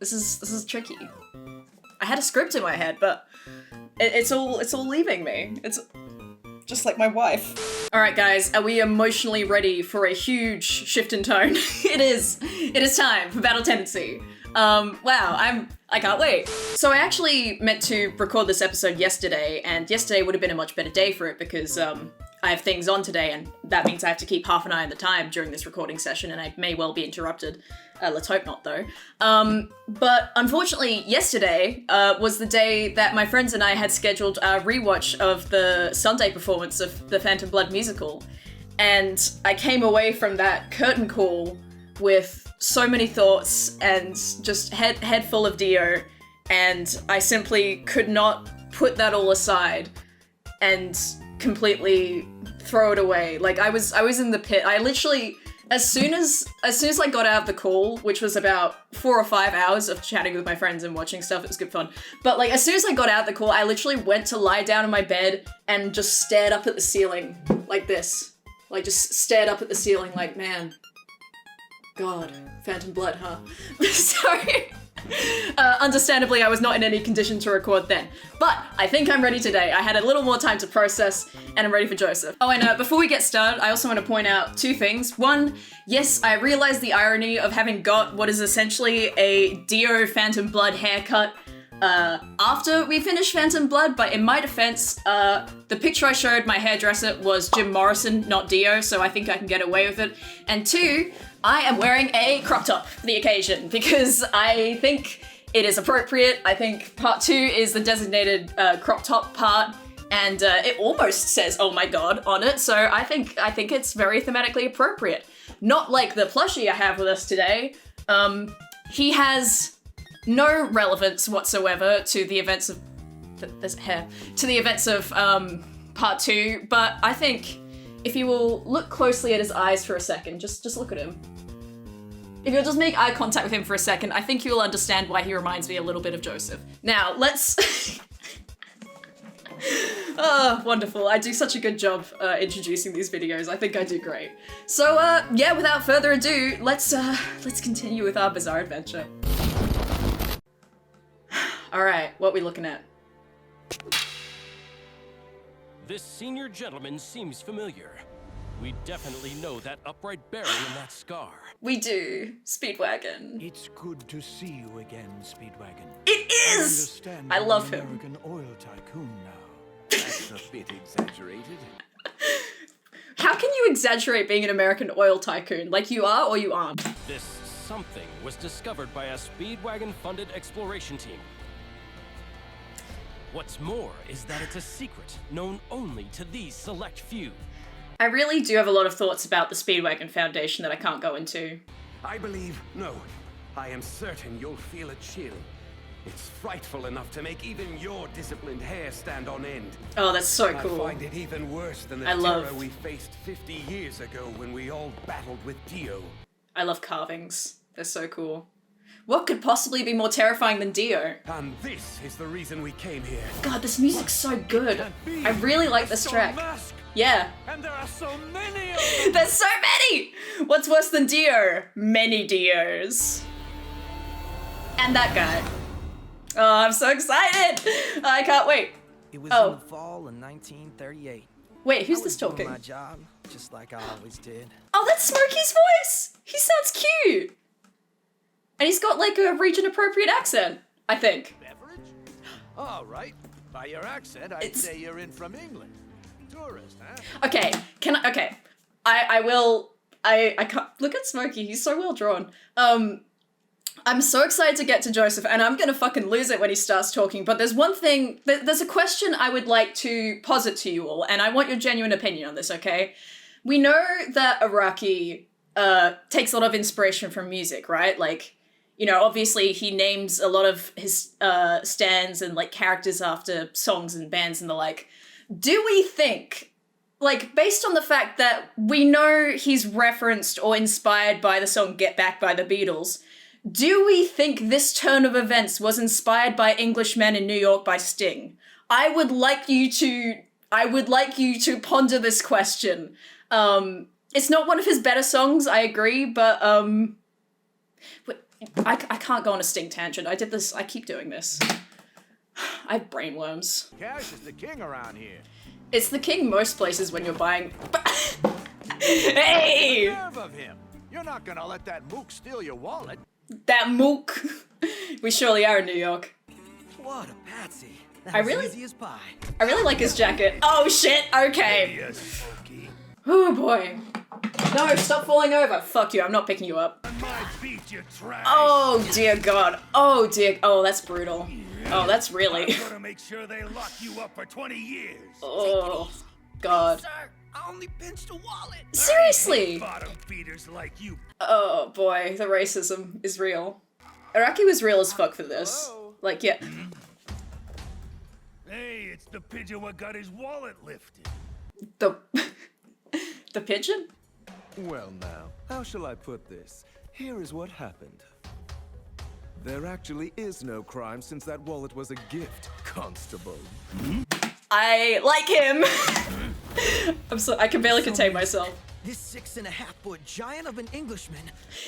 This is tricky. I had a script in my head, but it's all leaving me. It's just like my wife. All right, guys, are we emotionally ready for a huge shift in tone? It is time for Battle Tendency. Wow, I can't wait. So I actually meant to record this episode yesterday, and yesterday would have been a much better day for it because I have things on today, and that means I have to keep half an eye on the time during this recording session, and I may well be interrupted. Let's hope not, though. But unfortunately, yesterday was the day that my friends and I had scheduled a rewatch of the Sunday performance of the Phantom Blood musical, and I came away from that curtain call with so many thoughts and just head full of Dio, and I simply could not put that all aside and completely throw it away. Like I was in the pit. I literally, as soon as I got out of the call, which was about 4 or 5 hours of chatting with my friends and watching stuff, it was good fun. But like as soon as I got out of the call, I literally went to lie down in my bed and just stared up at the ceiling like this. Like just stared up at the ceiling like, man, God, Phantom Blood, huh? Sorry. Understandably, I was not in any condition to record then, but I think I'm ready today. I had a little more time to process, and I'm ready for Joseph. Oh, and before we get started, I also want to point out 2 things. One, yes, I realize the irony of having got what is essentially a Dio Phantom Blood haircut after we finished Phantom Blood, but in my defense, the picture I showed my hairdresser was Jim Morrison, not Dio, so I think I can get away with it. And 2, I am wearing a crop top for the occasion because I think it is appropriate. I think part 2 is the designated crop top part, and it almost says "Oh my God" on it, so I think it's very thematically appropriate. Not like the plushie I have with us today. He has no relevance whatsoever to the events of there's hair to the events of part 2, but I think if you will look closely at his eyes for a second, just look at him. If you'll just make eye contact with him for a second, I think you'll understand why he reminds me a little bit of Joseph. Now, let's... Oh, wonderful. I do such a good job introducing these videos. I think I do great. So, yeah, without further ado, let's continue with our bizarre adventure. All right, what are we looking at? This senior gentleman seems familiar. We definitely know that upright bearing and that scar. We do. Speedwagon. It's good to see you again, Speedwagon. It is! I love him. American oil tycoon now. That's a bit exaggerated. How can you exaggerate being an American oil tycoon? Like you are or you aren't? This something was discovered by a Speedwagon-funded exploration team. What's more is that it's a secret known only to these select few. I really do have a lot of thoughts about the Speedwagon Foundation that I can't go into. I believe, no, I am certain you'll feel a chill. It's frightful enough to make even your disciplined hair stand on end. Oh, that's so cool. I find it even worse than the terror we faced 50 years ago when we all battled with Dio. I love carvings. They're so cool. What could possibly be more terrifying than Dio? And this is the reason we came here. God, this music's so good. I really like this track. Yeah. And there are so many of them. There's so many! What's worse than Dio? Many Dios. And that guy. Oh, I'm so excited! I can't wait. It was in the fall of 1938. Wait, who's I this was doing talking? my job, just like I always did. Oh, that's Smokey's voice! He sounds cute! And he's got like a region-appropriate accent, I think. Beverage? All right. By your accent, I'd say you're in from England. Tourist, huh? Okay, I can't, look at Smokey, he's so well drawn. I'm so excited to get to Joseph, and I'm gonna fucking lose it when he starts talking, but there's one thing, there's a question I would like to posit to you all, and I want your genuine opinion on this, okay? We know that Araki takes a lot of inspiration from music, right? Like, you know, obviously he names a lot of his stands and like characters after songs and bands and the like. Do we think, like, based on the fact that we know he's referenced or inspired by the song Get Back by the Beatles, do we think this turn of events was inspired by Englishmen in New York by Sting? I would like you to ponder this question. It's not one of his better songs, I agree, but I can't go on a Sting tangent. I did this. I keep doing this. I have brainworms. Cash is the king around here. It's the king most places when you're buying. Hey! Nerve of him. You're not gonna let that mook steal your wallet. That mook. We surely are in New York. What a patsy. I really- Easy as pie. I really like his jacket. Oh shit, okay. Yes, Smokey. Oh boy. No, stop falling over. Fuck you, I'm not picking you up. My beat, you trash. Oh dear God. Oh dear. Oh, that's brutal. Oh, that's really. I'm gonna make sure they lock you up for 20 years. Oh, God. Sir, I only pinched a wallet. Seriously. Bottom feeders like you. Oh boy, the racism is real. Araki was real as fuck for this. Hello? Like, yeah. Hey, it's the pigeon what got his wallet lifted. The the pigeon? Well now, how shall I put this? Here is what happened. There actually is no crime since that wallet was a gift, Constable. I like him. I can barely contain myself. This 6.5-foot giant of an Englishman.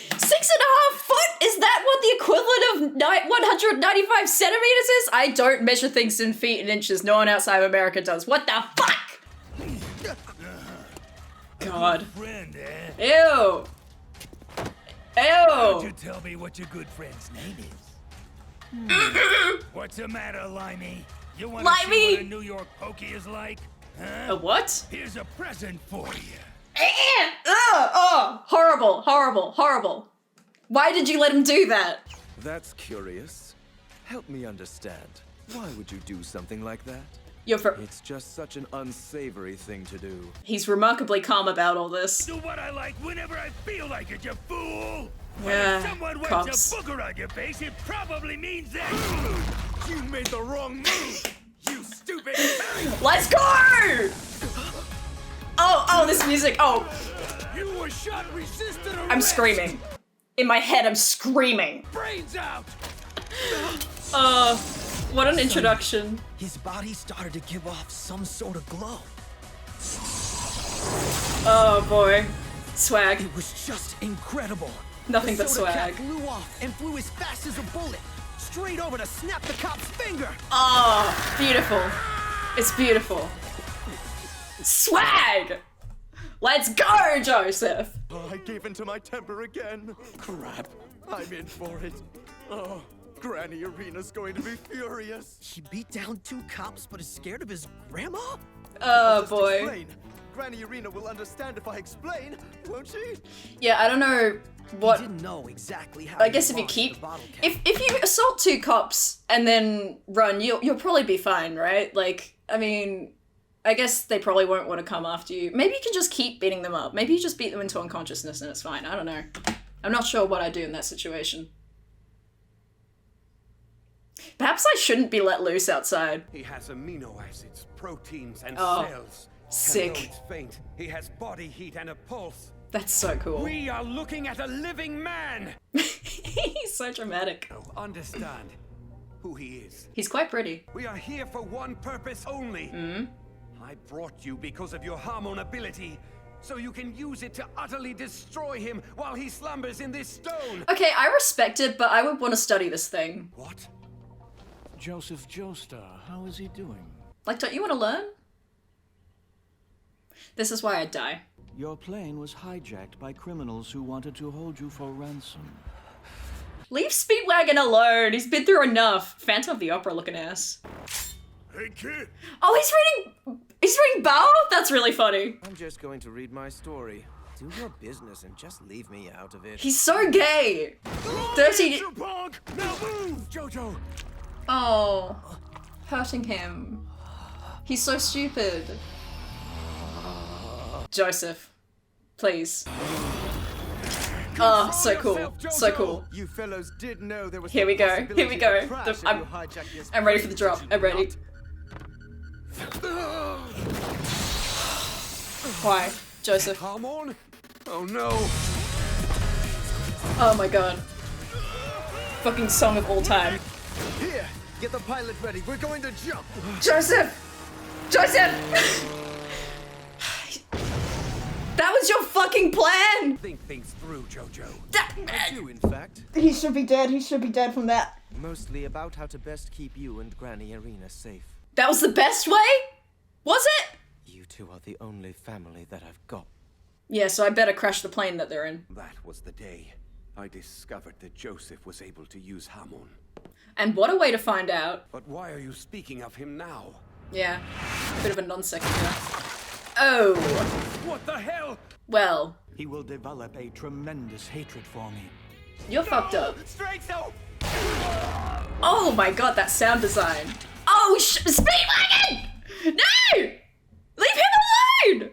6.5 foot? Is that what the equivalent of 195 centimeters is? I don't measure things in feet and inches. No one outside of America does. What the fuck? God. Friend, eh? Ew. Why don't you Ew. tell me what your good friend's name is? What's the matter, Limey? You want to see Limey! what a New York pokey is like? A Huh? what? Here's a present for you. Oh, horrible, horrible, horrible. Why did you let him do that? That's curious. Help me understand. Why would you do something like that? It's just such an unsavory thing to do. He's remarkably calm about all this. Do what I like whenever I feel like it, you fool! Yeah, When someone waves cops. a booger on your face, it probably means that you made the wrong move, you stupid. Let's go! Oh, this music. Oh, You were shot resistant arrest. I'm screaming. In my head, I'm screaming. Brains out. What an introduction. His body started to give off some sort of glow. Oh boy. Swag. It was just incredible. Nothing The but soda cap swag. flew off and flew as fast as a bullet, straight over to snap the cop's finger. Oh, beautiful. It's beautiful. Swag! Let's go, Joseph! Oh, I gave in to my temper again. Crap. I'm in for it. Oh, Granny Arena's going to be furious. He beat down 2 cops but is scared of his grandma? Oh Just boy. explain. Granny Arena will understand if I explain, won't she? Yeah, I don't know He what. didn't know exactly how I to guess if you launch keep, the bottle cap. if you assault 2 cops and then run, you'll probably be fine, right? Like, I mean, I guess they probably won't want to come after you. Maybe you can just keep beating them up. Maybe you just beat them into unconsciousness and it's fine. I don't know. I'm not sure what I'd do in that situation. Perhaps I shouldn't be let loose outside. He has amino acids, proteins, and Oh, cells. sick. And though it's faint, he has body heat and a pulse. That's so cool. We are looking at a living man! He's so dramatic. Understand who he is. He's quite pretty. We are here for one purpose only. I brought you because of your Hamon ability, so you can use it to utterly destroy him while he slumbers in this stone. Okay, I respect it, but I would want to study this thing. What? Joseph Joestar, how is he doing? Like, don't you want to learn? This is why I'd die. Your plane was hijacked by criminals who wanted to hold you for ransom. Leave Speedwagon alone. He's been through enough. Phantom of the Opera looking ass. Hey, kid. Oh, he's reading Bao? That's really funny. I'm just going to read my story. Do your business and just leave me out of it. He's so gay. 30. Punk. Now move, Jojo. Oh, hurting him. He's so stupid. Joseph, please. Oh, so cool. So cool. You fellows did know there was Here we the go. Here we possibility go. of a crash if you I'm hijacked this ready for the plane, drop. did you I'm ready. not? Why? Joseph. Hamon? Oh no. Oh my god. Fucking song of all time. Here, get the pilot ready. We're going to jump. Joseph! Joseph! That was your fucking plan? Think things through, Jojo. I do, in fact. He should be dead. He should be dead from that. Mostly about how to best keep you and Granny Irina safe. That was the best way? Was it? You two are the only family that I've got. Yeah, so I better crash the plane that they're in. That was the day I discovered that Joseph was able to use Hamon. And what a way to find out. But why are you speaking of him now? Yeah, bit of a non-sequitur. Oh. What the hell? Well, He will develop a tremendous hatred for me. you're fucked up. Strait, no! Oh my god, that sound design. Oh, Speedwagon! No! Leave him alone!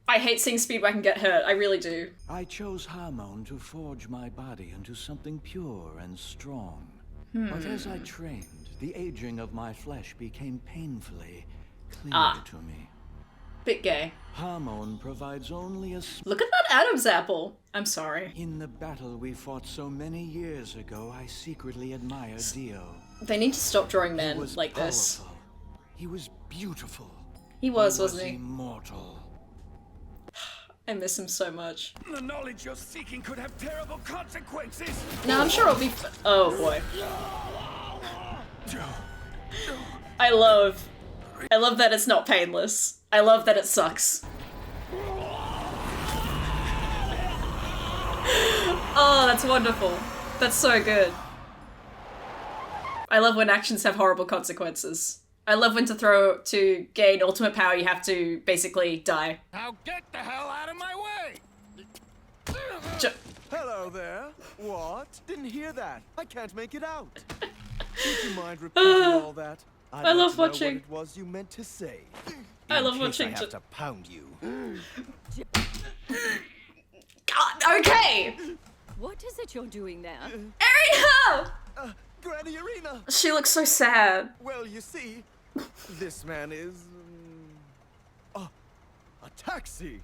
I hate seeing Speedwagon get hurt, I really do. I chose Hamon to forge my body into something pure and strong. But as I trained, the aging of my flesh became painfully clear to me. Bit gay. Hamon provides only a Look at that Adam's apple. I'm sorry. In the battle we fought so many years ago, I secretly admired Dio. They need to stop drawing He men was like this. powerful. He was beautiful. He was, wasn't he? Immortal. I miss him so much. The knowledge you're seeking could have terrible consequences. No, I'm sure it'll be oh boy. I love that it's not painless. I love that it sucks. Oh, that's wonderful. That's so good. I love when actions have horrible consequences. I love when to gain ultimate power you have to basically die. Now get the hell out of my way! Hello there. What? Didn't hear that. I can't make it out. Would you mind repeating all that? I love to know watching. what it was you meant to say. I love In case watching I have to pound you. God, okay! What is it you're doing there? Arina! Granny Irina! She looks so sad. Well, you see, this man is... a taxi!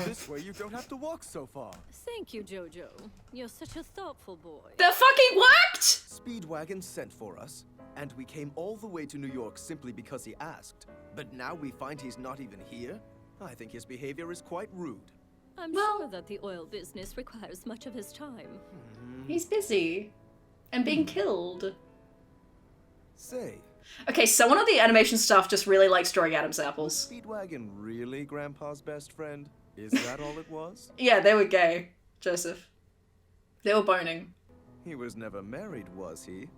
This way you don't have to walk so far. Thank you, Jojo. You're such a thoughtful boy. That fucking worked! Speedwagon sent for us, and we came all the way to New York simply because he asked. But now we find he's not even here? I think his behavior is quite rude. I'm sure that the oil business requires much of his time. He's busy. And being killed. Say, Okay, someone on the animation staff just really likes drawing Adam's apples. Speedwagon really Grandpa's best friend? Is that all it was? Yeah, they were gay, Joseph. They were boning. He was never married, was he?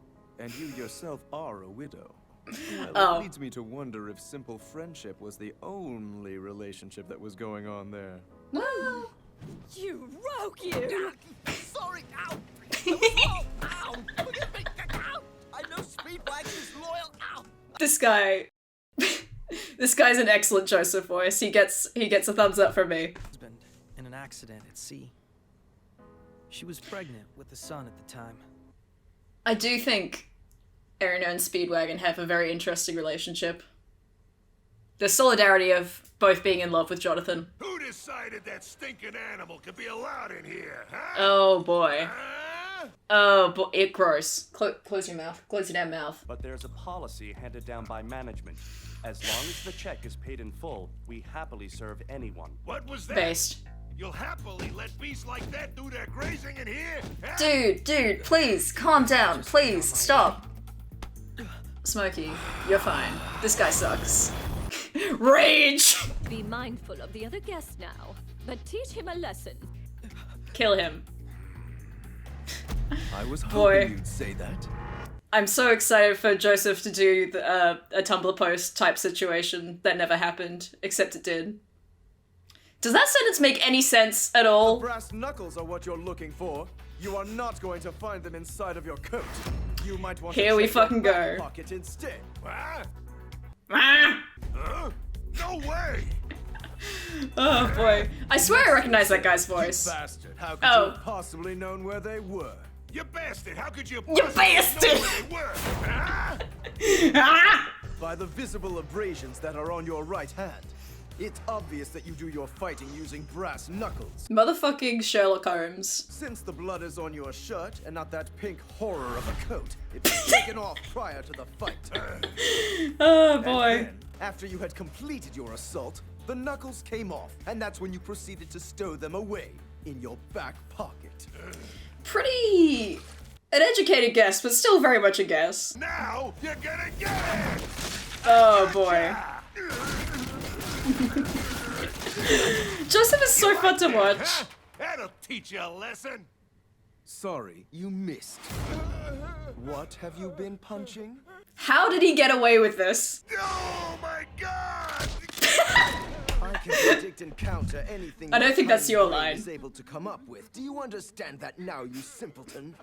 And you yourself are a widow. Well, Oh. it leads me to wonder if simple friendship was the only relationship that was going on there. Well, You rogue, you! Sorry, ow! Ow! Ow! Forgive me! Ow! I know Speedwagon is loyal. Ow! this guy... this guy's an excellent Joseph voice. He gets a thumbs up from me. Husband in an accident at sea. She was pregnant with a son at the time. I do think Erina and Speedwagon have a very interesting relationship. The solidarity of both being in love with Jonathan. Who decided that stinking animal could be allowed in here, huh? Oh boy. Huh? Oh boy, it gross. Close your mouth. Close your damn mouth. But there's a policy handed down by management. As long as the check is paid in full, we happily serve anyone. What was that? Based. You'll happily let beasts like that do their grazing in here? Huh? Dude, please, calm down. Please, stop. Smokey, you're fine. This guy sucks. Rage! Be mindful of the other guests now, but teach him a lesson. Kill him. I was Boy. hoping you'd say that. I'm so excited for Joseph to do a Tumblr post type situation that never happened, except it did. Does that sentence make any sense at all? Brass knuckles are what you're looking for. You are not going to find them inside of your coat. You might want Here to we check your fucking back go. pocket instead. Huh? Ah! Huh? No way! Oh boy. I swear I recognize that guy's voice. Bastard, how could Oh. you have possibly known where they were? You bastard! How could you You possibly bastard! know where they were? Huh? Ah! By the visible abrasions that are on your right hand. It's obvious that you do your fighting using brass knuckles. Motherfucking Sherlock Holmes. Since the blood is on your shirt and not that pink horror of a coat, it was taken off prior to the fight. Oh And boy. then, after you had completed your assault, The knuckles came off, and that's when you proceeded to stow them away in your back pocket. Pretty... an educated guess, but still very much a guess. Now you're gonna get it! Oh boy. Joseph is so fun to watch. That'll teach you a lesson. Sorry, you missed. What have you been punching? How did he get away with this? Oh my god! I can predict and counter anything I don't think that's your brain line. is able to come up with. Do you understand that now, you simpleton?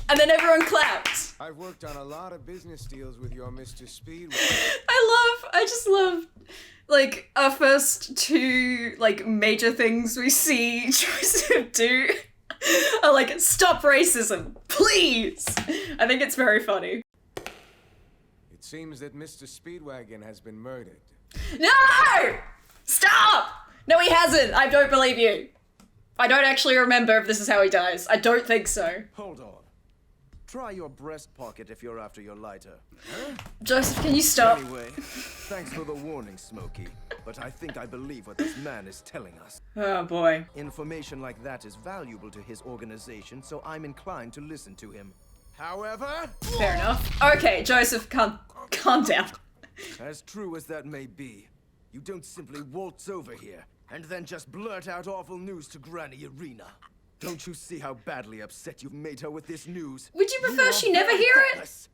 And then everyone clapped. I've worked on a lot of business deals with your Mr. Speedway. I just love, like, our first two, like, major things we see Joseph do are like, stop racism, please! I think it's very funny. It seems that Mr. Speedwagon has been murdered. No! Stop! No, he hasn't. I don't believe you. I don't actually remember if this is how he dies. I don't think so. Hold on. Try your breast pocket if you're after your lighter. Huh? Joseph, can you stop? Anyway, thanks for the warning, Smokey. But I think I believe what this man is telling us. Oh boy. Information like that is valuable to his organization, so I'm inclined to listen to him. However... Fair enough. Okay, Joseph, calm down. As true as that may be, you don't simply waltz over here and then just blurt out awful news to Granny Irina. Don't you see how badly upset you've made her with this news? Would you prefer she never hear it?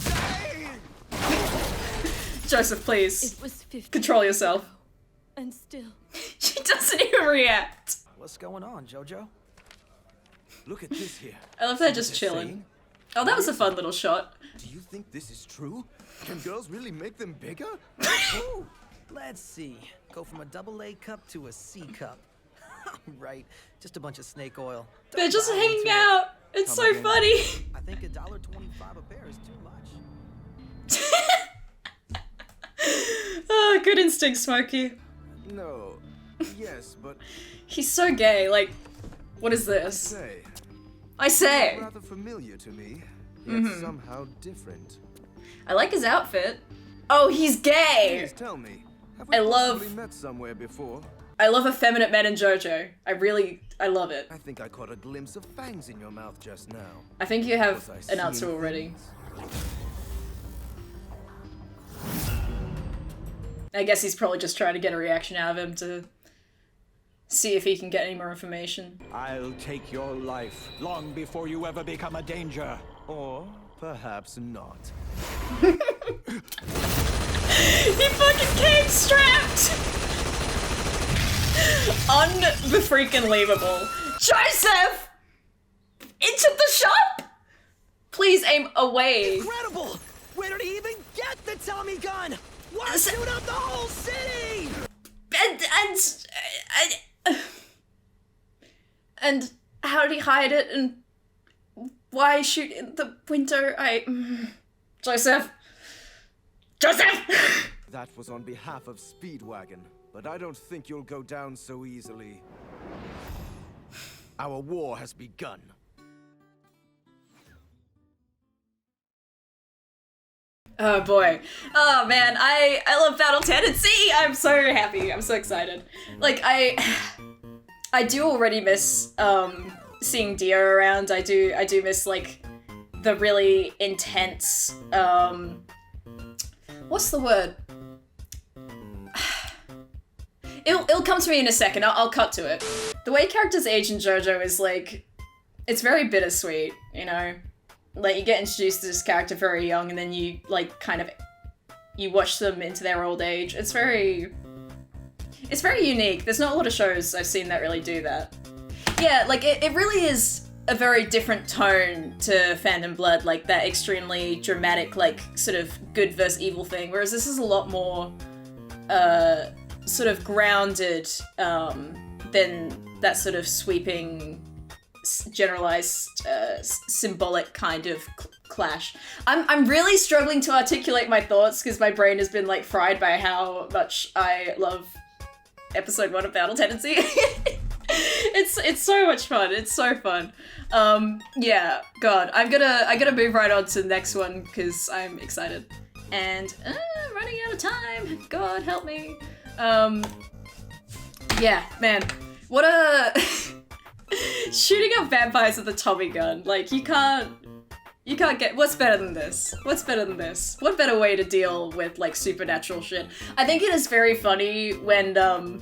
Joseph, please. It was 50 control yourself. and still. She doesn't even react. What's going on, JoJo? Look at this here. I love they're just chilling. Oh, that was a fun little shot. Do you think this is true? Can girls really make them bigger? Ooh, let's see. Go from a AA cup to a C cup. Right, just a bunch of snake oil. They're just Don't buy hanging into it. out. It's so funny. I think $1.25 a pair is too much. Oh, good instinct, Smokey. No. Yes, but... He's so gay, like, what is this? I say. Rather familiar to me, yet somehow different. I like his outfit. Oh, he's gay! Please tell me, have I we love- possibly met somewhere before? I love effeminate men in JoJo. I love it. I think I caught a glimpse of fangs in your mouth just now. I think you have Was I an answer seeing already. things? I guess he's probably just trying to get a reaction out of him to see if he can get any more information. I'll take your life long before you ever become a danger. Or perhaps not. He fucking came strapped! Un-the-freaking-leavable. Joseph! Into the shop? Please aim away. Incredible! Where did he even get the Tommy gun? Why shoot up the whole city? And how did he hide it? And why shoot in the window? Joseph! Joseph! That was on behalf of Speedwagon, but I don't think you'll go down so easily. Our war has begun. Oh boy. Oh man, I love Battle Tendency! I'm so happy. I'm so excited. Like, I do already miss seeing Dio around. I do miss like the really intense what's the word? It'll come to me in a second. I'll cut to it. The way characters age in JoJo is like, it's very bittersweet, you know? Like, you get introduced to this character very young and then you, like, kind of, you watch them into their old age. It's very unique. There's not a lot of shows I've seen that really do that. Yeah, like, it really is a very different tone to Phantom Blood, like that extremely dramatic, like, sort of good versus evil thing, whereas this is a lot more, sort of grounded, than that sort of sweeping, generalized, symbolic kind of clash. I'm really struggling to articulate my thoughts because my brain has been like fried by how much I love episode 1 of Battle Tendency. It's so much fun. It's so fun. Yeah, God, I gotta move right on to the next one because I'm excited. And running out of time. God help me. Yeah, man. What a... Shooting up vampires with a Tommy gun. Like, you can't get... What's better than this? What's better than this? What better way to deal with, like, supernatural shit? I think it is very funny when,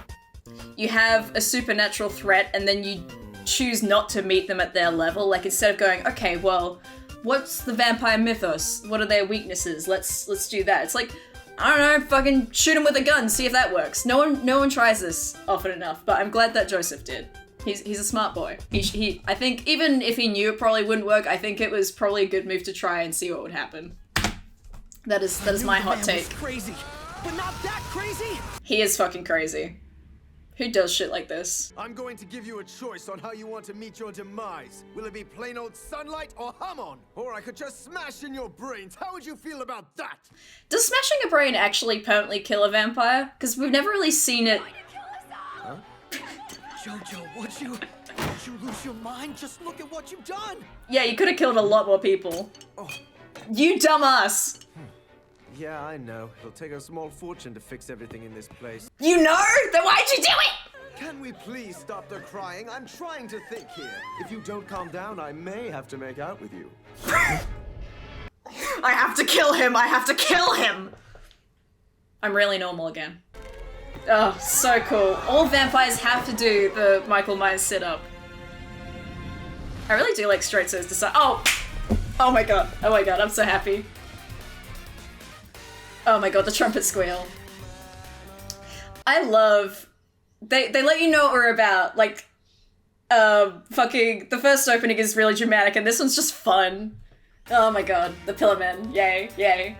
you have a supernatural threat and then you choose not to meet them at their level. Like, instead of going, okay, well, what's the vampire mythos? What are their weaknesses? Let's do that. It's like, I don't know, fucking shoot him with a gun, see if that works. No one tries this often enough, but I'm glad that Joseph did. He's a smart boy. I think even if he knew it probably wouldn't work, I think it was probably a good move to try and see what would happen. That is my hot take. Crazy, but not that crazy. He is fucking crazy. Who does shit like this? I'm going to give you a choice on how you want to meet your demise. Will it be plain old sunlight or Hamon? Or I could just smash in your brains. How would you feel about that? Does smashing a brain actually permanently kill a vampire? Because we've never really seen it. Huh? Jojo, would you lose your mind? Just look at what you've done. Yeah, you could have killed a lot more people. Oh. You dumbass. Yeah, I know. It'll take a small fortune to fix everything in this place. You know? Then why'd you do it? Can we please stop the crying? I'm trying to think here. If you don't calm down, I may have to make out with you. I have to kill him. I have to kill him. I'm really normal again. Oh, so cool. All vampires have to do the Michael Myers sit-up. I really do like Strait says to oh my god. Oh my god, I'm so happy. Oh my god, the trumpet squeal. I love... They let you know what we're about. Like, fucking... The first opening is really dramatic and this one's just fun. Oh my god, the Pillar Men. Yay, yay.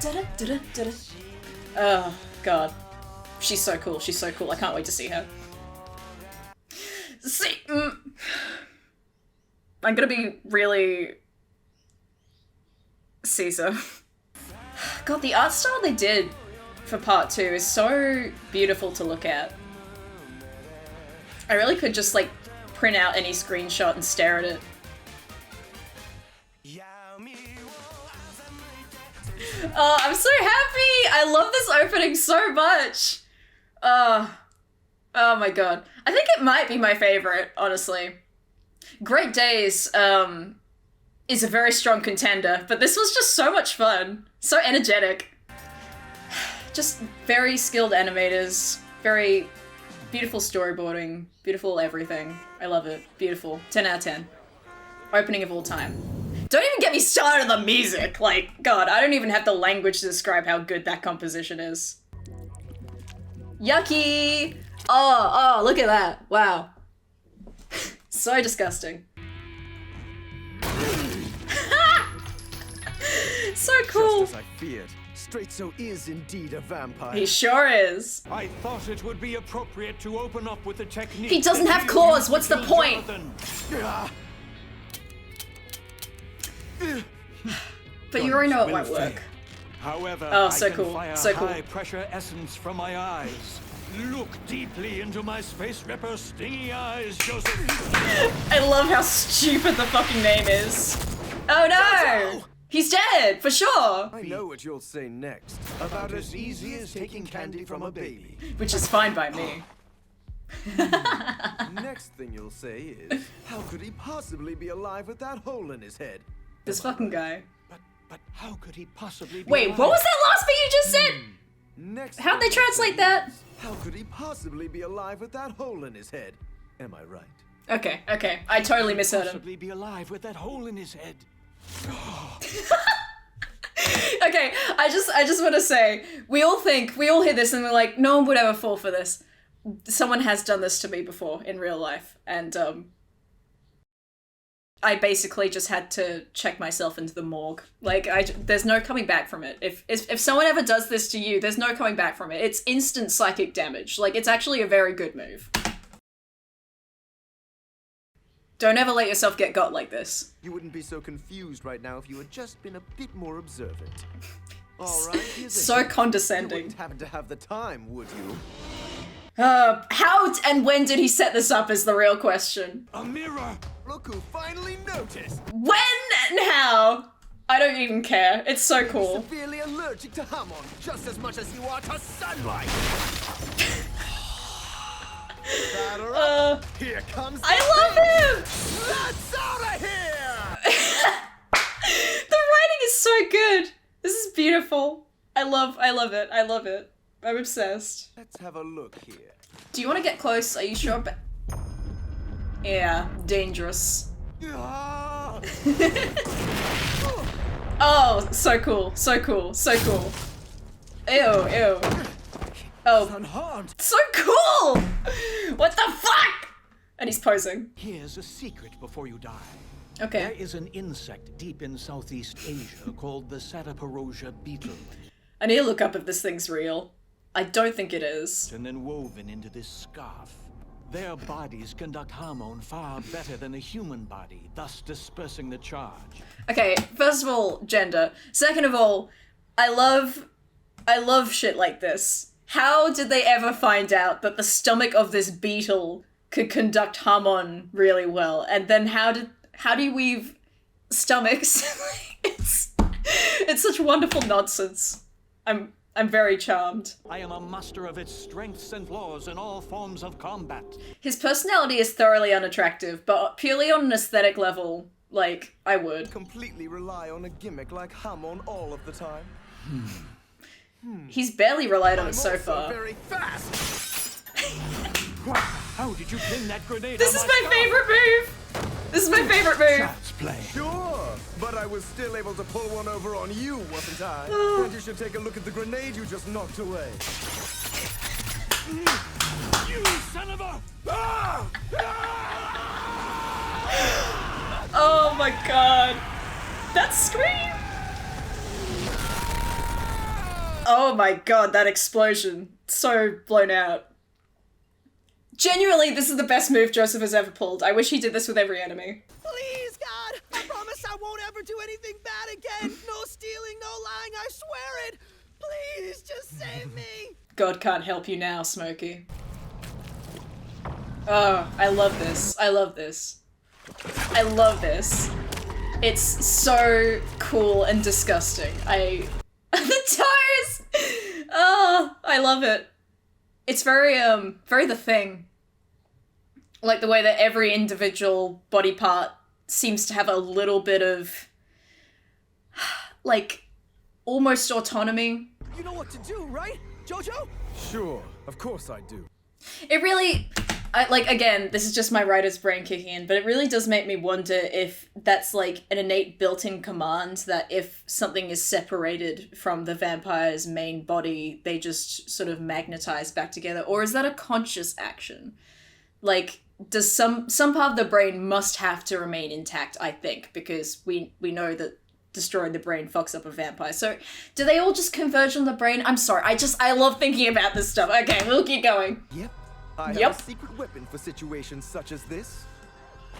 Da-da, da-da, da-da. Oh, god. She's so cool, she's so cool. I can't wait to see her. See... I'm gonna be really... Caesar. God, the art style they did for part 2 is so beautiful to look at. I really could just like print out any screenshot and stare at it. Oh, I'm so happy! I love this opening so much! Oh my god. I think it might be my favorite, honestly. Great Days, is a very strong contender, but this was just so much fun. So energetic. Just very skilled animators, very beautiful storyboarding, beautiful everything. I love it. Beautiful. 10 out of 10. Opening of all time. Don't even get me started on the music! Like, god, I don't even have the language to describe how good that composition is. Yucky! Oh, look at that. Wow. So disgusting. So cool. Just as I feared, Straitso is indeed a vampire. He sure is. I thought it would be appropriate to open up with a technique. He doesn't have claws. What's the point? But you already know it won't work. However, oh, so I can cool. fire So cool. high-pressure essence from my eyes. Look deeply into my space ripper stingy eyes, Joseph. I love how stupid the fucking name is. Oh no! He's dead, for sure! I know what you'll say next. About as easy as taking candy from a baby. Which is fine by me. Next thing you'll say is, how could he possibly be alive with that hole in his head? This fucking guy. But how could he possibly be Wait, alive? what was that last bit you just said? Next How'd they translate that? How could he possibly be alive with that hole in his head? Am I right? Okay. I totally misheard him. Possibly be alive with that hole in his head. Okay, I just want to say, we all hear this and we're like, no one would ever fall for this. Someone has done this to me before in real life, and I basically just had to check myself into the morgue. Like, there's no coming back from it. If someone ever does this to you, there's no coming back from it. It's instant psychic damage. Like, it's actually a very good move. Don't ever let yourself get got like this. You wouldn't be so confused right now if you had just been a bit more observant. All right, so condescending. You wouldn't happen to have the time, would you? How and when did he set this up is the real question. A mirror! Look who finally noticed! When and how? I don't even care. It's so cool. You're severely allergic to Hamon, just as much as you are to sunlight! Batter up. Here comes I love him! Let's out of here! The writing is so good. This is beautiful. I love it. I love it. I'm obsessed. Let's have a look here. Do you want to get close? Are you sure? Yeah, dangerous. Oh, so cool. So cool. So cool. Ew, ew. Oh, Unharmed. so cool! What the fuck? And he's posing. Here's a secret before you die. Okay. There is an insect deep in Southeast Asia called the Satiporosia beetle. I need to look up if this thing's real. I don't think it is. And then woven into this scarf. Their bodies conduct Hamon far better than a human body, thus dispersing the charge. Okay, first of all, gender. Second of all, I love shit like this. How did they ever find out that the stomach of this beetle could conduct Hamon really well? And then how do you weave stomachs? it's such wonderful nonsense. I'm very charmed. I am a master of its strengths and flaws in all forms of combat. His personality is thoroughly unattractive, but purely on an aesthetic level, like, I would. Completely rely on a gimmick like Hamon all of the time. He's barely relied on it so also far. very fast. How did you pin that grenade? This is my favorite move! This is my favorite move! Child's play. Sure, but I was still able to pull one over on you, wasn't I? And you should take a look at the grenade you just knocked away. You son of a... Oh my god. That scream! Oh my god, that explosion. So blown out. Genuinely, this is the best move Joseph has ever pulled. I wish he did this with every enemy. Please, God! I promise I won't ever do anything bad again! No stealing, no lying, I swear it! Please, just save me! God can't help you now, Smokey. Oh, I love this. I love this. I love this. It's so cool and disgusting. The toes! Oh, I love it. It's very The Thing. Like the way that every individual body part seems to have a little bit of, like, almost autonomy. You know what to do, right, Jojo? Sure, of course I do. It really, again, this is just my writer's brain kicking in, but it really does make me wonder if that's like an innate built-in command that if something is separated from the vampire's main body, they just sort of magnetize back together, or is that a conscious action? Like, does some part of the brain must have to remain intact, I think, because we know that destroying the brain fucks up a vampire. So, do they all just converge on the brain? I'm sorry, I love thinking about this stuff. Okay, we'll keep going. Yep. I have a secret weapon for situations such as this.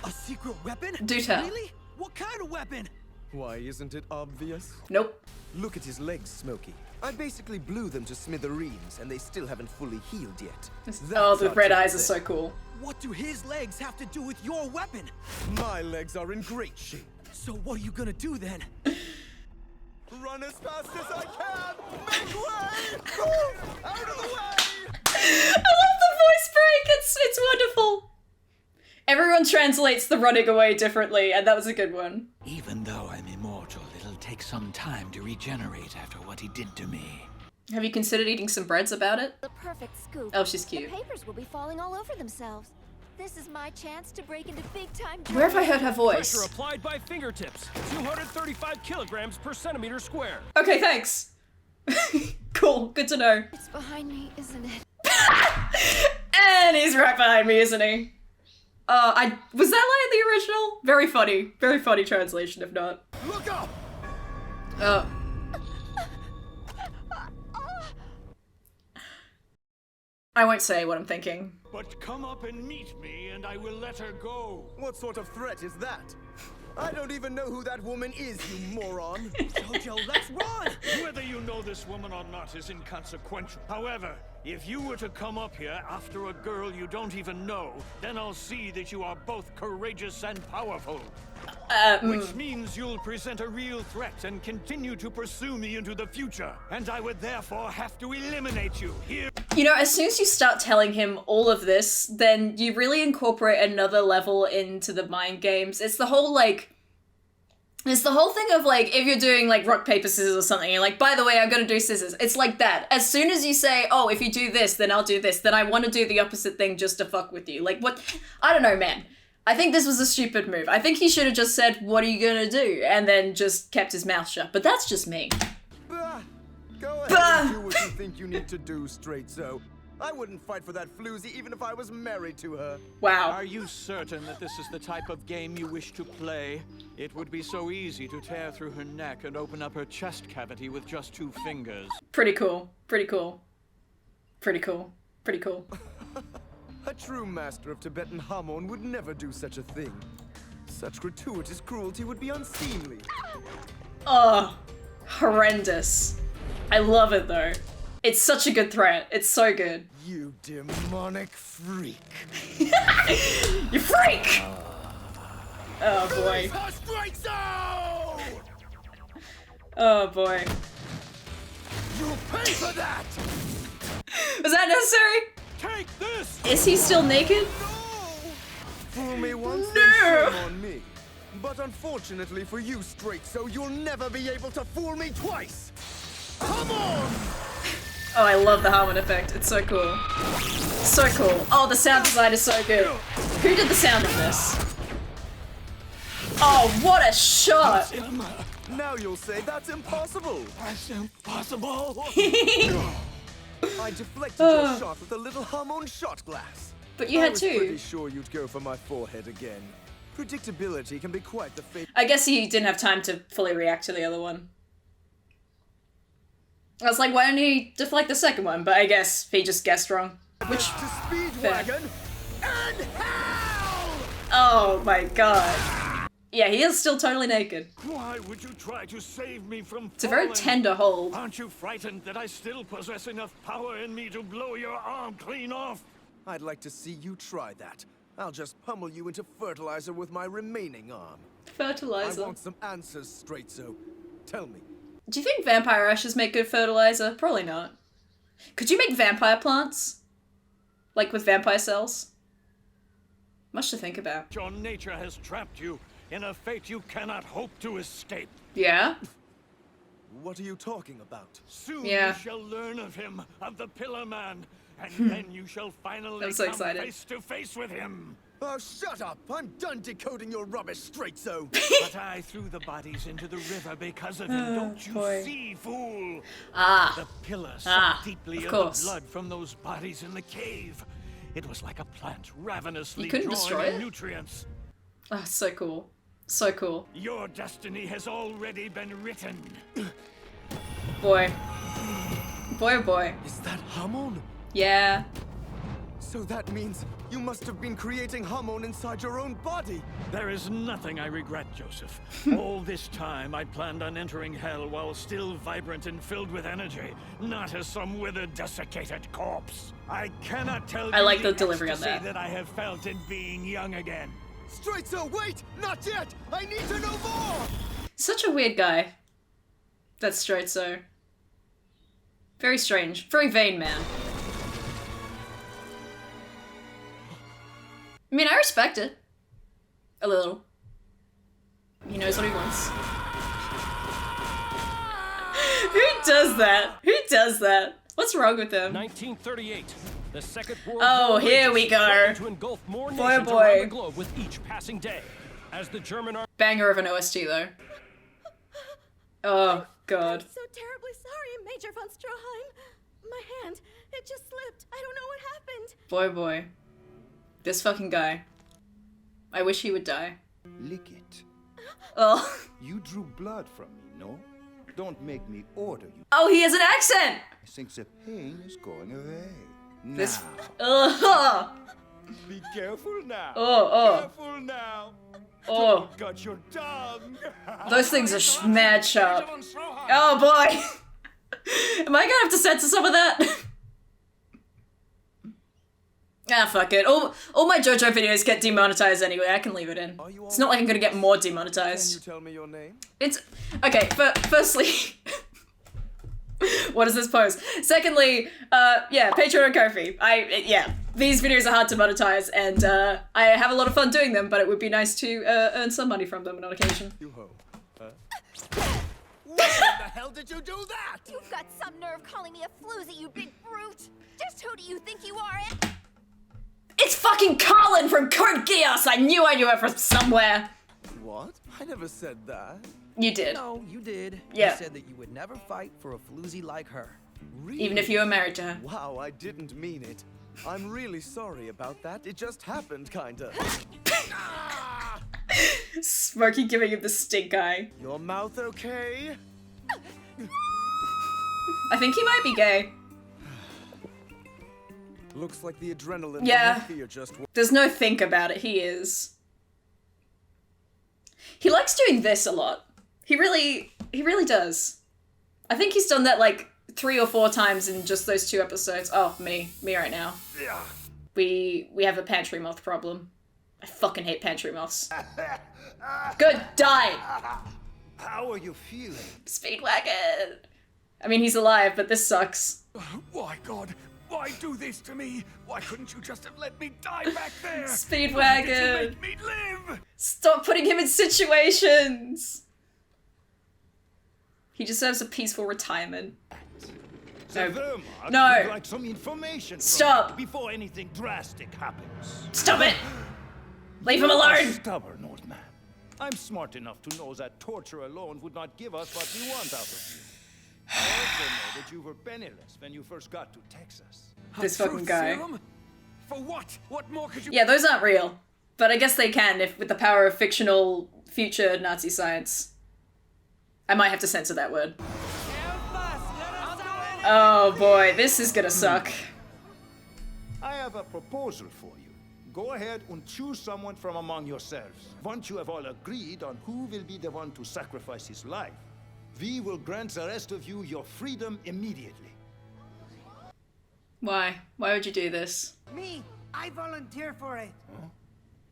A secret weapon? Do tell. Really? What kind of weapon? Why, isn't it obvious? Nope. Look at his legs, Smokey. I basically blew them to smithereens, and they still haven't fully healed yet. Oh, the red eyes are so cool. What do his legs have to do with your weapon? My legs are in great shape. So what are you gonna do then? Run as fast as I can! Make way! Move! Out of the way! I love the voice break! It's wonderful! Everyone translates the running away differently, and that was a good one. Even though I'm immortal, it'll take some time to regenerate after what he did to me. Have you considered eating some breads about it? The perfect scoop. Oh, she's cute. The papers will be falling all over themselves. This is my chance to break into big-time. Where have I heard her voice? Pressure applied by fingertips. 235 kilograms per centimeter square. Okay, thanks. Cool, good to know. It's behind me, isn't it? And he's right behind me, isn't he? Was that line in the original? Very funny translation, if not. Look up! I won't say what I'm thinking. But come up and meet me, and I will let her go. What sort of threat is that? I don't even know who that woman is, you moron. Jojo, let's run! Whether you know this woman or not is inconsequential. However, if you were to come up here after a girl you don't even know, then I'll see that you are both courageous and powerful. Which means you'll present a real threat and continue to pursue me into the future. And I would therefore have to eliminate you here. You know, as soon as you start telling him all of this, then you really incorporate another level into the mind games. It's the whole, like, it's the whole thing of, like, if you're doing, like, rock, paper, scissors or something, you're like, by the way, I'm gonna do scissors. It's like that. As soon as you say, oh, if you do this, then I'll do this, then I want to do the opposite thing just to fuck with you. Like, what? I don't know, man. I think this was a stupid move. I think he should have just said, what are you gonna do? And then just kept his mouth shut. But that's just me. Go ahead and do what you think you need to do, Strait. So I wouldn't fight for that floozy even if I was married to her. Wow. Are you certain that this is the type of game you wish to play? It would be so easy to tear through her neck and open up her chest cavity with just 2 fingers. Pretty cool. Pretty cool. Pretty cool. Pretty cool. A true master of Tibetan Hamon would never do such a thing. Such gratuitous cruelty would be unseemly. Oh, horrendous. I love it though. It's such a good threat. It's so good. You demonic freak. You freak! Oh boy. Oh boy. You'll pay for that! Was that necessary? Take this! Is he still naked? Fool me once, No! then shame on me. But unfortunately for you, Strait, so you'll never be able to fool me twice! Come on! Oh, I love the Hamon effect. It's so cool. So cool. Oh, the sound design is so good. Who did the sound of this? Oh, what a shot! Now you'll say that's impossible! That's impossible! I deflected your shot with a little Hamon shot glass. But you had I was two. pretty sure you'd go for my forehead again. Predictability can be quite the fate. I guess he didn't have time to fully react to the other one. I was like, why don't he deflect the second one? But I guess he just guessed wrong. Which... To Speedwagon and hell! Oh my god. Yeah, he is still totally naked. Why would you try to save me from It's a very tender hold. Aren't you frightened that I still possess enough power in me to blow your arm clean off? I'd like to see you try that. I'll just pummel you into fertilizer with my remaining arm. Fertilizer. I want some answers, Strait, so tell me. Do you think vampire ashes make good fertilizer? Probably not. Could you make vampire plants? Like with vampire cells? Much to think about. Your nature has trapped you in a fate you cannot hope to escape. Yeah? What are you talking about? Soon Yeah. you shall learn of him, of the Pillar Man, and then you shall finally I'm so come excited. face to face with him. Oh, shut up! I'm done decoding your rubbish, Strait, so. But I threw the bodies into the river because of him. Don't you boy. see, fool? Ah. The pillar sucked deeply of of course. the blood from those bodies in the cave. It was like a plant ravenously You couldn't drawing destroy in it? nutrients. Oh, so cool. So cool. Your destiny has already been written. Boy. Boy, oh boy. Is that Hamon? Yeah. So that means you must have been creating Hamon inside your own body. There is nothing I regret, Joseph. All this time I planned on entering hell while still vibrant and filled with energy, not as some withered, desiccated corpse. I cannot tell you I like the delivery on ecstasy that. I have felt in being young again. Strait, so wait! Not yet! I need to know more! Such a weird guy. That's Strait, so. Very strange. Very vain man. I mean, I respect it. A little. He knows what he wants. Who does that? Who does that? What's wrong with him? 1938. The Second World Oh, War here we rages, go. threatening to engulf more Boy, nations boy. around the globe with each passing day. As the German army Banger of an OST, though. Oh, God. I'm so terribly sorry, Major von Stroheim. My hand, it just slipped. I don't know what happened. Boy, boy. This fucking guy. I wish he would die. Lick it. Oh. You drew blood from me, no? Don't make me order you. Oh, he has an accent! I think the pain is going away. This. Now. Be careful now. Oh. Careful now. Oh. Got your tongue. Those things are mad sharp. Oh, boy. Am I gonna have to censor some of that? Ah, fuck it. All my JoJo videos get demonetized anyway. I can leave it in. It's not like I'm gonna get more demonetized. Can you tell me your name? It's... Okay, firstly... What does this pose? Secondly, yeah, Patreon and Ko-fi. Yeah, these videos are hard to monetize, and I have a lot of fun doing them, but it would be nice to earn some money from them on occasion. When the hell did you do that? You've got some nerve calling me a floozy, you big brute! Just who do you think you are, It's fucking Colin from Code Geass! I knew her from somewhere! What? I never said that. You did. No, you did. Yeah. You said that you would never fight for a floozy like her. Really? Even if you were married to her. Wow, I didn't mean it. I'm really sorry about that. It just happened, kinda. Smokey giving him the stink eye. Your mouth okay? I think he might be gay. Looks like the adrenaline Yeah. from the fear just... There's no think about it, he is. He likes doing this a lot. He really does. I think he's done that like 3 or 4 times in just those 2 episodes. Oh, me right now. We have a pantry moth problem. I fucking hate pantry moths. Good, die! How are you feeling? Speedwagon! I mean, he's alive, but this sucks. Why, God? Why do this to me? Why couldn't you just have let me die back there? Speedwagon! Why did you make me live? Stop putting him in situations! He deserves a peaceful retirement. The Wehrmacht No. would like some information from Stop. you before anything drastic happens. Stop it! Leave him You are alone! Stubborn, old man. I'm smart enough to know that torture alone would not give us what we want out of you. I also know that you were penniless when you first got to Texas. This fucking guy. Serum? For what? What more could you... Yeah, those aren't real. But I guess they can if with the power of fictional future Nazi science. I might have to censor that word. Oh boy, this is gonna suck. I have a proposal for you. Go ahead and choose someone from among yourselves. Once you have all agreed on who will be the one to sacrifice his life, we will grant the rest of you your freedom immediately. Why? Why would you do this? Me, I volunteer for it. Huh?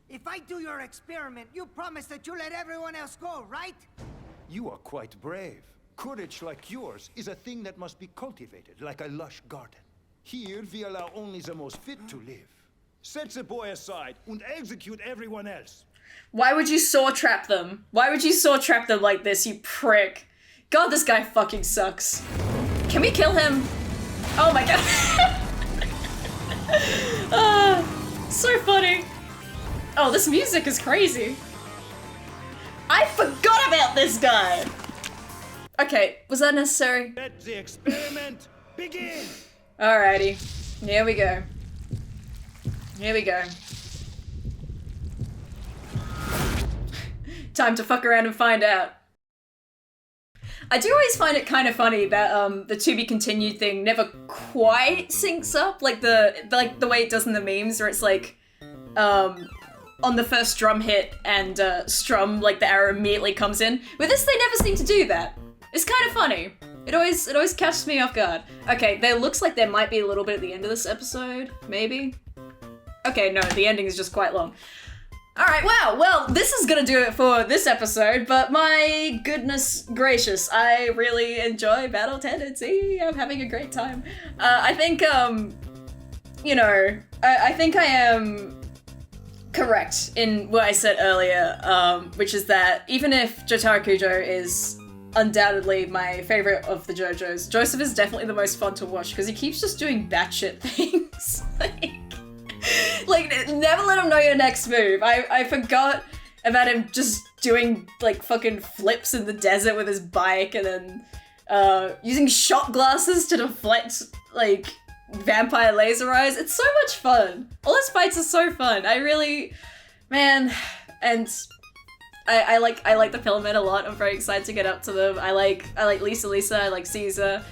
If I do your experiment, you promise that you let everyone else go, right? You are quite brave. Courage like yours is a thing that must be cultivated like a lush garden. Here we allow only the most fit to live. Set the boy aside and execute everyone else. Why would you saw trap them? Why would you saw trap them like this, you prick? God, this guy fucking sucks. Can we kill him? Oh my god. So funny. Oh, this music is crazy. I forgot about this guy. Okay, was that necessary? Let the experiment begin. Alrighty, here we go. Here we go. Time to fuck around and find out. I do always find it kind of funny that the to be continued thing never quite syncs up, like the way it does in the memes, where it's like on the first drum hit and strum, like the arrow immediately comes in. With this, they never seem to do that. It's kind of funny. It always catches me off guard. Okay, there looks like there might be a little bit at the end of this episode, maybe. Okay, no, the ending is just quite long. Alright, wow, well, this is gonna do it for this episode, but my goodness gracious, I really enjoy Battle Tendency. I'm having a great time. I think, you know, I think I am correct in what I said earlier, which is that even if Jotaro Kujo is undoubtedly my favorite of the JoJos, Joseph is definitely the most fun to watch because he keeps just doing batshit things. Like, never let him know your next move. I forgot about him just doing, like, fucking flips in the desert with his bike and then using shot glasses to deflect, like, vampire laser eyes. It's so much fun. All his fights are so fun. I really, man, and I like the Filament a lot. I'm very excited to get up to them. I like Lisa, I like Caesar.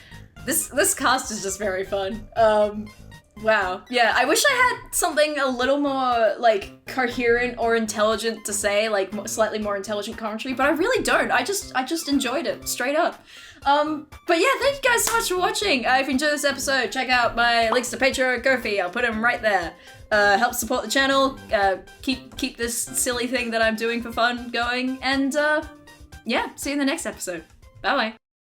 This cast is just very fun. Wow. Yeah, I wish I had something a little more, like, coherent or intelligent to say, like, slightly more intelligent commentary, but I really don't. I just enjoyed it, straight up. But yeah, thank you guys so much for watching. If you enjoyed this episode, check out my links to Patreon and Ko-fi. I'll put them right there. Help support the channel, keep this silly thing that I'm doing for fun going, and, yeah, see you in the next episode. Bye-bye.